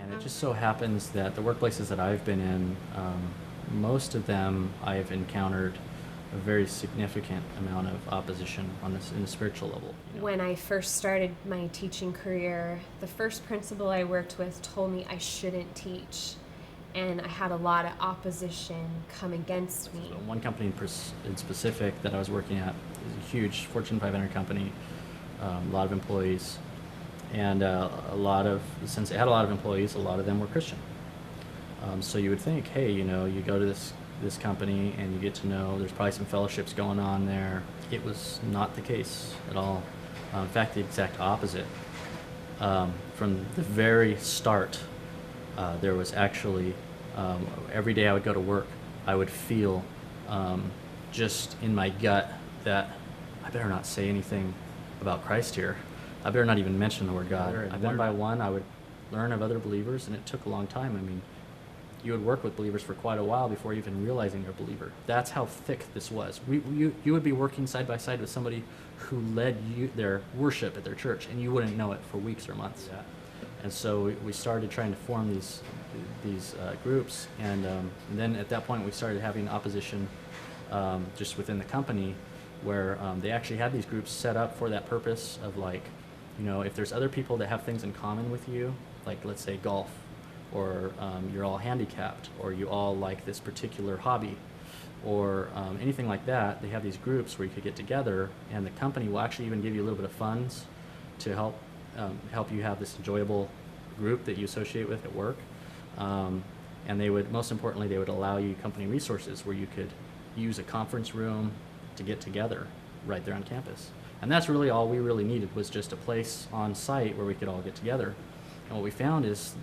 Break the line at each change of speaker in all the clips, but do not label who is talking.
And it just so happens that the workplaces that I've been in, most of them I've encountered a very significant amount of opposition on this in the spiritual level.
When I first started my teaching career, the first principal I worked with told me I shouldn't teach, and I had a lot of opposition come against me.
One company in specific that I was working at is a huge Fortune 500 company, a lot of employees, and since it had a lot of employees, a lot of them were Christian. So you would think, hey, you go to this company and you get to know there's probably some fellowships going on there. It was not the case at all. In fact, the exact opposite. From the very start, there was actually, every day I would go to work, I would feel just in my gut that I better not say anything about Christ here. I better not even mention the word God. And one by one, I would learn of other believers, and it took a long time. I mean, you would work with believers for quite a while before even realizing you're a believer. That's how thick this was. You would be working side by side with somebody who led their worship at their church, and you wouldn't know it for weeks or months. Yeah. And so we started trying to form these groups, and then at that point we started having opposition just within the company, where they actually had these groups set up for that purpose of, like, if there's other people that have things in common with you, like let's say golf, or you're all handicapped, or you all like this particular hobby, or anything like that, they have these groups where you could get together, and the company will actually even give you a little bit of funds to help you have this enjoyable group that you associate with at work. And they would, most importantly, they would allow you company resources where you could use a conference room to get together right there on campus. And that's really all we really needed, was just a place on site where we could all get together. And what we found is,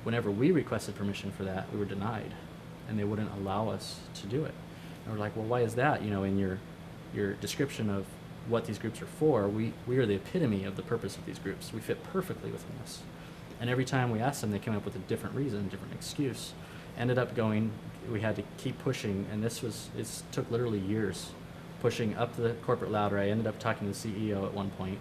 whenever we requested permission for that, we were denied, and they wouldn't allow us to do it. And we're like, well, why is that? In your description of what these groups are for, we are the epitome of the purpose of these groups. We fit perfectly within this. And every time we asked them, they came up with a different reason, different excuse. Ended up we had to keep pushing, and it took literally years, pushing up the corporate ladder. I ended up talking to the CEO at one point,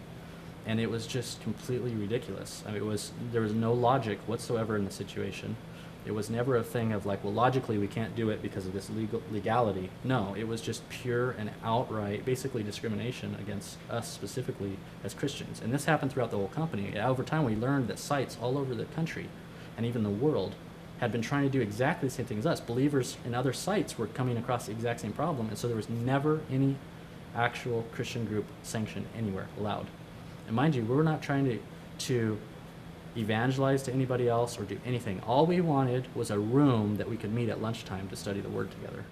and it was just completely ridiculous. I mean, there was no logic whatsoever in the situation. It was never a thing of like, well, logically we can't do it because of this legality. No, it was just pure and outright, basically discrimination against us specifically as Christians. And this happened throughout the whole company. Over time, we learned that sites all over the country and even the world had been trying to do exactly the same thing as us. Believers in other sites were coming across the exact same problem, and so there was never any actual Christian group sanctioned anywhere allowed. And mind you, we were not trying to evangelize to anybody else or do anything. All we wanted was a room that we could meet at lunchtime to study the Word together.